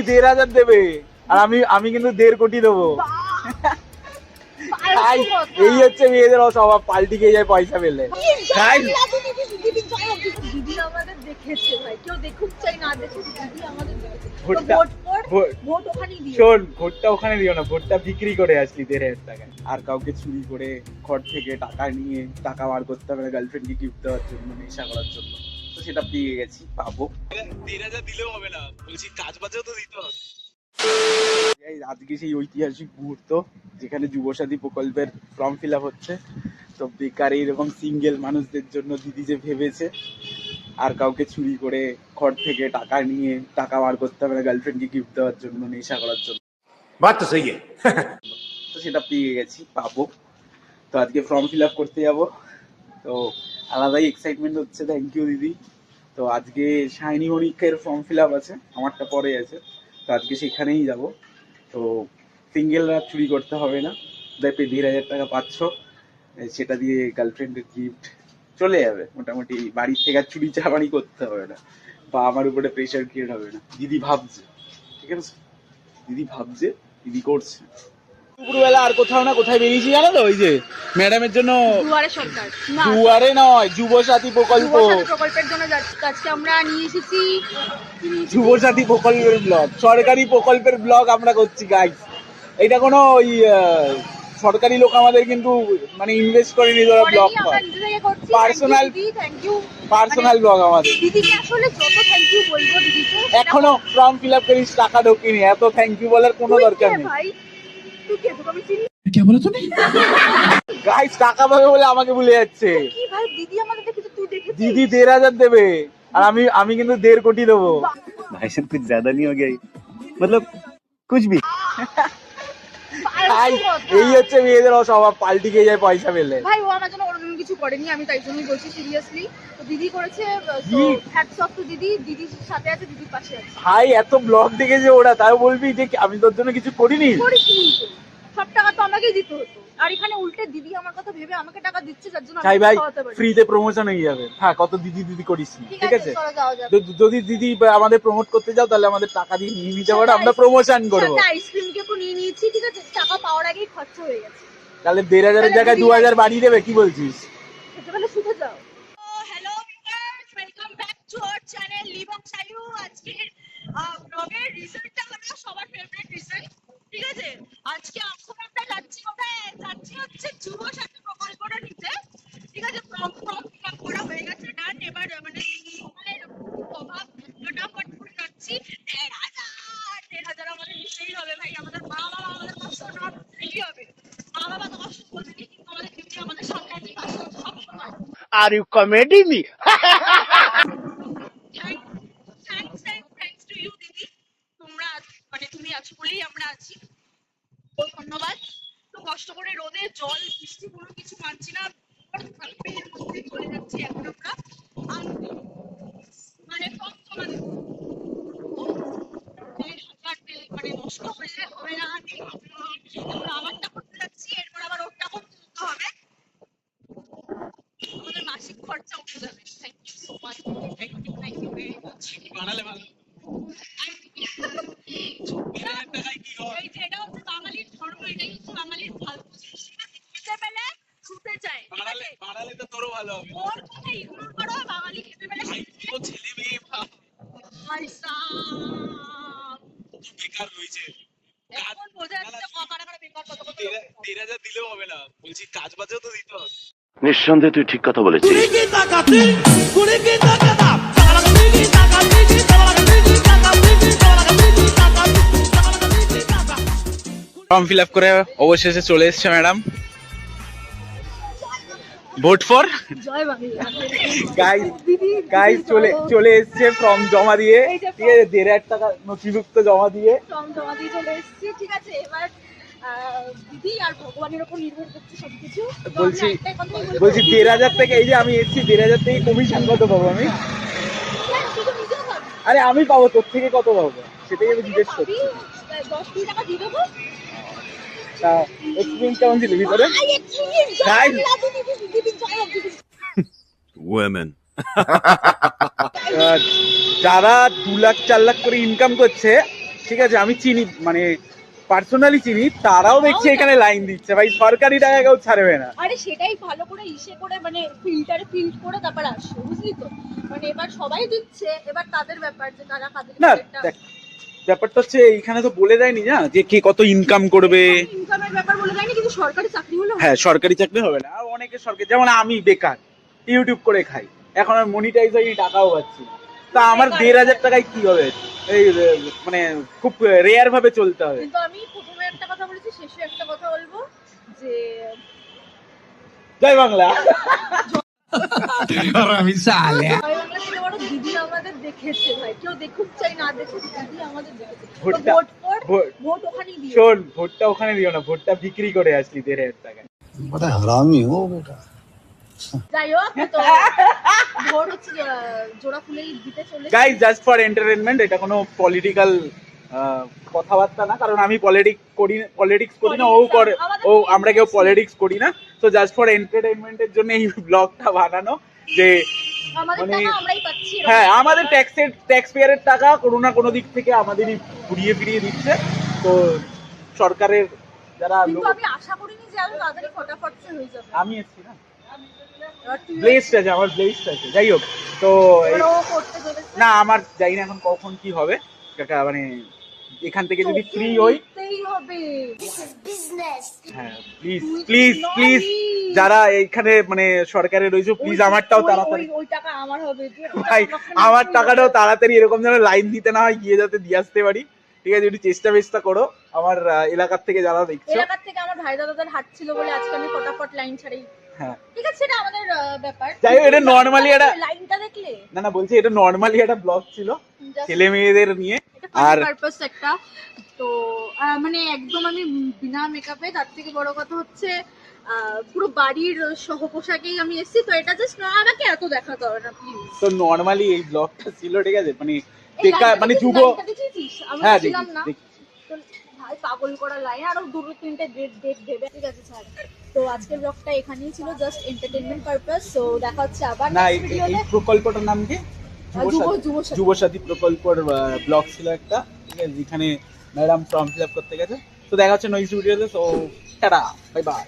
1,500 দেবে আর আমি কিন্তু 1.5 কোটি দেবো। এই হচ্ছে মেয়েদের অস্বভাব, পাল্টি খেয়ে যায় পয়সা পেলে। দিদি আমাদের দেখেছে ভাই, কেউ দেখুক চাই না দেখুক, দিদি আমাদের দেখেছে। শোন, ভোটটা ওখানে দিও না, ভোটটা বিক্রি করে আসলি 1,500 টাকায়। আর কাউকে চুরি করে ঘর থেকে টাকা নিয়ে টাকা বার করতে হবে না গার্লফ্রেন্ডকে গিফট দেওয়ার জন্য, নেশা করার জন্য, তো সেটা পেয়ে গেছি, পাবো। 1,500 দিলেও হবে না, বলছি কাজ বাজেও তো দিতে হবে। আজকে সেই ঐতিহাসিক মুহূর্ত যেখানে যুবসাথী প্রকল্পের ফর্ম ফিল আপ হচ্ছে। তো বেকার এইরকম সিঙ্গেল মানুষদের জন্য দিদি যে ভেবেছে আর কাউকে চুরি করে ঘর থেকে টাকা নিয়ে টাকা বার করতে হবে না গার্লফ্রেন্ডকে গিফট দেওয়ার জন্য, নেশা করার জন্য, তো সেটা পেয়ে গেছি, পাবো। তো আজকে ফর্ম ফিল আপ করতে যাব, তো আলাদাই এক্সাইটমেন্ট হচ্ছে। থ্যাংক ইউ দিদি। তো আজকে শাইনি মনিকের ফর্ম ফিল আপ আছে, আমারটা পরে আছে, তো আজকে সেখানেই যাব। তো সিঙ্গেলরা চুরি করতে হবে না, দেখবে 1,500 টাকা পাচ্ছ, সেটা দিয়ে গার্লফ্রেন্ডের গিফট চলে যাবে মোটামুটি। বাড়ির থেকে আর চুরি চামারি করতে হবে না, বা আমার উপরে প্রেশার ক্রিয়েট হবে না। দিদি ভাবছে, ঠিক আছে, দিদি ভাবছে, দিদি করছে। দুপুরবেলা আর কোথাও না কোথায় বেরিয়েছি জানো তো, ওই যে ম্যাডামের জন্য দুয়ারে নয়, যুবসাথী প্রকল্পের জন্য আজকে আমরা নিয়ে এসেছি যুবসাথী প্রকল্পের ব্লগ, সরকারি প্রকল্পের ব্লগ আমরা করছি গাইস। এটা কোনো ওই সরকারি লোক আমাদের কিন্তু মানে ইনভেস্ট করে নিয়ে যাওয়া ব্লগ, পার্সোনাল ব্লগ আমাদের। দিদিকে আসলে যত থ্যাংক ইউ বলবো দিদিকে, এখনো ফর্ম ফিল আপ করিস, টাকা ঢোকেনি, এত থ্যাংক ইউ বলার কোনো দরকার নেই। কি বলে তুমি গাইস টাকা পাবে বলে আমাকে ভুলে যাচ্ছে। কি ভাই, দিদি আমাকে দেখেছে, তুই দেখেছিস? দিদি 1,500 দেবে আর আমি কিন্তু 1.5 কোটি দেবো। भाई साहब कुछ ज्यादा नहीं हो गया ये? मतलब कुछ भी। এই হচ্ছে মেয়েদের অস্বভাব, পাল্টি খেয়ে যায় পয়সা পেলে। ভাই ও আমার জন্য ওরকম কিছু করেনি, আমি তাই জন্যই বলছি সিরিয়াসলি। তো দিদি করেছে, হ্যাটস অফ টু দিদি, দিদির সাথে আছে, দিদির পাশে আছে। ভাই এত ব্লগ দেখেছে ওরা, তাও বলবি যে আমি তোর জন্য কিছু করিনি? সব টাকা তো আমাকেই দিতে হতো, আর এখানে উল্টে দিদি আমার কথা ভেবে আমাকে টাকা দিচ্ছে, যার জন্য চাই ভাই ফ্রিতে প্রমোশন হয়ে যাবে। থাক, কত দিদি দিদি করিস, ঠিক আছে? যদি দিদি আমাদের প্রমোট করতে যাও তাহলে আমাদের টাকা দিয়ে নিয়ে নিতে পারো, আমরা প্রমোশন করবো। আইসক্রিম কেকও নিয়ে নিয়েছি, ঠিক আছে, টাকা পাওয়ার আগেই খরচা হয়ে গেছে। তাহলে 1,500 জায়গায় 2,000 বাড়িয়ে দেবে, কি বলছিস? তাহলে শুধু যাও। Hello viewers, welcome back to our channel লিবং সায়ু। আজকে ব্লগের রিসেন্টটা হলো সবার ফেভারিট রিসেন্ট, ঠিক আছে? আজকে আমরা যাচ্ছি কোথায়? যাচ্ছি হচ্ছে যুবসাথী প্রকল্পটা নিতে, ঠিক আছে? ফর্ম ফিল আপ করা হয়ে গেছে, ডান। এবার মানে সময়ের অভাব, ফটাফট করে যাচ্ছি। 1,500 আমাদের নিতেই হবে ভাই, আমাদের মা বাবা আমাদের কষ্ট না দিতেই হবে। মা বাবা তো কষ্ট করবে, কিন্তু আমাদের দিদি আমাদের সামনে আছে, পাশে আছে সবসময়। Are you comedy me? Thanks to you দিদি, তোমরা মানে তুমি আছো বলেই আমরা আছি, ধন্যবাদ। তো কষ্ট করে রোদে জল বৃষ্টি কোনো কিছু মানছি না, চলে যাচ্ছি এখন আমরা মানে মানে নষ্ট হয়ে হবে না, আমারটা করতে যাচ্ছি, এরপর আবার ওরটা করতে যেতে হবে, আমাদের মাসিক খরচা উঠে যাবে। Thank you so much, thank you very much. বানালে ভালো, এটা হচ্ছে বাঙালির ধর্ম, এটাই হচ্ছে বাঙালির ভালো। খেতে পেলে ছুটে যায়, বানালে তো তোরও ভালো হবে। ওর কথা ইগনোর করো, বাঙালি খেতে পেলে ছেলে মেয়ে বেকার রয়েছে, এখন বোঝা যাচ্ছে কারা কারা বেকার, কত কত 1,500 দিলেও হবে না, বলছি কাজ বাজেও তো দিতে হবে। নিঃসন্দেহে তুই ঠিক কথা বলেছিস। ফর্ম ফিল আপ করে অবশেষে চলে এসছে ম্যাডাম। ভোট ফর গাইস চলে এসছে ফর্ম জমা দিয়ে, ঠিক আছে? 1,500 টাকা নথিভুক্ত জমা দিয়ে ফর্ম জমা দিয়ে চলে এসেছি, ঠিক আছে? এবার দিদি আর ভগবানের উপর নির্ভর করছে সবকিছু। বলছি 1,500 থেকে, এই যে আমি এসেছি 1,500 থেকে কমিশন কত পাবো আমি? আরে আমি পাবো, তোর থেকে কত পাবো সেটাই আমি জিজ্ঞেস করছি। 10 টাকা দিয়ে দেবো। তা এক্সপিরিয়েন্স কেমন ছিল ভিতরে? ওয়েমেন যারা 2 লাখ 4 লাখ করে ইনকাম করছে ঠিক আছে আমি চিনি মানে পার্সোনালি চিনি, তারাও দেখছি এখানে লাইন দিচ্ছে ভাই, সরকারি টাকা কেউ ছাড়বে না। আরে সেটাই ভালো করে ইসে করে মানে ফিল্টারে ফিল্ট করে তারপর আসবে, বুঝলি তো? মানে এবার সবাই দিচ্ছে, এবার তাদের ব্যাপার যে তারা কাদের না দেখ, ব্যাপারটা হচ্ছে এইখানে তো বলে দেয়নি না যে কে কত ইনকাম করবে। ইনকামের ব্যাপার বলে দেয়নি, কিন্তু সরকারি চাকরি হলো। হ্যাঁ সরকারি চাকরি হবে না, আর অনেকে সরকারি, যেমন আমি বেকার ইউটিউব করে খাই, এখন আর মনিটাইজ হয়নি, টাকাও পাচ্ছি না। তা আমার 1,500 টাকায় কি হবে? এই মানে খুব রেয়ার ভাবে চলতে হবে। কিন্তু আমি প্রথমে একটা কথা বলেছি, শেষে একটা কথা বলবো যে জয় বাংলা। জয় বাংলা থেকে বড় দিদি আমাদের দেখেছে ভাই, কেউ দেখুক চাই না দেখুক, দিদি আমাদের দেখেছে। তো ভোটটা- ভোট পর ভোট- ভোট ওখানেই দিও। শোন, ভোটটা ওখানে দিও না, ভোটটা বিক্রি করে আসলি 1,500 টাকায়। बड़ा हरामी हो बेटा। যাই হোক, তো ভোট হচ্ছে জোড়া ফুলেই দিতে চলে। গাইস জাস্ট ফর এন্টারটেইনমেন্ট, এটা কোনো পলিটিক্যাল কথাবার্তা না, কারণ আমি পলিটিক্স করি না, ও করে, ও আমরা কেউ পলিটিক্স করি না। তো জাস্ট ফর এন্টারটেইনমেন্টের জন্য এই ব্লগটা বানানো, যে আমাদের মানে টাকা আমরাই পাচ্ছি। হ্যাঁ আমাদের ট্যাক্স পেয়ারের টাকা কোনো না কোনো দিক থেকে আমাদেরই ঘুরিয়ে ফিরিয়ে দিচ্ছে। তো সরকারের যারা কিন্তু লোক, আমি আশা করিনি যে এত তাড়াতাড়ি ফটাফট হয়ে যাবে। আমি এসছি না, এবার তুই ব্লেসড আছে, আমার ব্লেসড আছে। যাই হোক, তো এবার ও করতে চলেছে। না আমার জানি না এখন কখন কি হবে, কাকা মানে এখান থেকে যদি ফ্রি হই, দিতেই হবে। হ্যাঁ প্লিজ প্লিজ প্লিজ, যারা এইখানে মানে সরকারে রয়েছে প্লিজ আমারটাও তাড়াতাড়ি, ওই টাকা আমার হবে। ভাই আমার টাকাটাও তাড়াতাড়ি এরকম যেন লাইন দিতে না হয়, গিয়ে যাতে দিয়ে আসতে পারি। ঠিক আছে, একটু চেষ্টা করো আমার এলাকার থেকে যারা দেখছো। এলাকার থেকে আমার ভাই দাদাদের হাট ছিল বলে আজকে আমি ফটাফট লাইন ছাড়াই। হ্যাঁ ঠিক আছে, এটা আমাদের ব্যাপার। যাই হোক, এটা নর্মালি একটা, লাইনটা দেখলে না বলছি এটা নর্মালি একটা ব্লগ ছিল Just ছেলে মেয়েদের নিয়ে। আর আর পারপাস একটা, তো মানে একদম আমি বিনা মেকআপে, তার থেকে বড় কথা হচ্ছে পুরো বাড়ির সহ পোশাকেই আমি এসেছি। তো এটা জাস্ট আমাকে এত দেখাতে হবে না প্লিজ। তো নর্মালি এই ব্লগটা ছিল, ঠিক আছে, মানে বেকার মানে যুব, আমি হ্যাঁ ছিলাম না। দেখি। তো ভাই পাগল করা লাইন, আরো দুটো তিনটে ডেট দেবে। ঠিক আছে স্যার, তো আজকের ব্লগটা এখানেই ছিল, জাস্ট এন্টারটেইনমেন্ট পারপাস। তো দেখা হচ্ছে আবার না নেক্সট এই ভিডিওতে। প্রকল্পটার নাম কি? যুবসাথী। যুবসাথী প্রকল্পের ব্লগ ছিল একটা, ঠিক আছে, যেখানে ম্যাডাম ফর্ম ফিল আপ করতে গেছে। তো দেখা হচ্ছে নেক্সট ভিডিওতে। তো টাটা, বাই বাই।